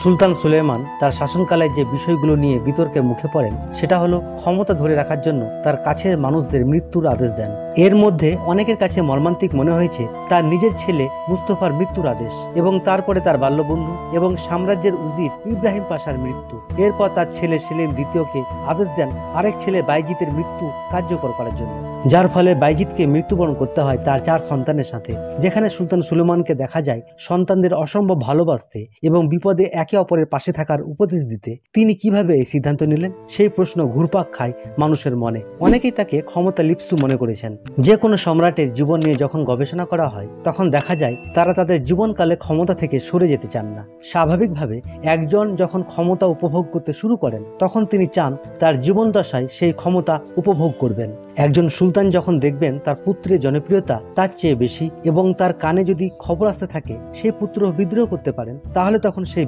সুলতান সুলেমান তার শাসনকালে যে বিষয়গুলো নিয়ে বিতর্কের মুখে পড়েন সেটা হলো ক্ষমতা ধরে রাখার জন্য তার কাছের মানুষদের মৃত্যুর আদেশ দেন। এর মধ্যে অনেকের কাছে মর্মান্তিক মনে হয়েছে তার নিজের ছেলে মুস্তফার মৃত্যুর আদেশ এবং তারপরে তার বাল্যবন্ধু এবং সাম্রাজ্যের উজির ইব্রাহিম পাশার মৃত্যু। এরপর তার ছেলে সেলিম দ্বিতীয়কে আদেশ দেন আরেক ছেলে বাইজিতের মৃত্যু কার্যকর করার জন্য, যার ফলে বাইজিদকে মৃত্যুবরণ করতে হয় তার 4 সন্তানের সাথে। যেখানে সুলতান সুলেমানকে দেখা যায় সন্তানদের অসম্ভব ভালোবাসতে এবং বিপদে একে অপরের পাশে থাকার উপদেশ দিতে, তিনি কিভাবে এই সিদ্ধান্ত নিলেন সেই প্রশ্ন ঘুরপাক খায় মানুষের মনে। অনেকেই তাকে ক্ষমতা লিপ্সু মনে করেছেন। যে কোনো সম্রাটের জীবন নিয়ে যখন গবেষণা করা হয় তখন দেখা যায় তারা তাদের জীবনকালে ক্ষমতা থেকে সরে যেতে চান না। স্বাভাবিকভাবে একজন যখন ক্ষমতা উপভোগ করতে শুরু করেন তখন তিনি চান তার জীবনদশায় সেই ক্ষমতা উপভোগ করবেন। একজন সুলতান যখন দেখবেন তার পুত্রের জনপ্রিয়তা তার চেয়ে বেশি এবং তার কানে যদি খবর আসতে থাকে সেই পুত্র বিদ্রোহ করতে পারেন, তাহলে তখন সেই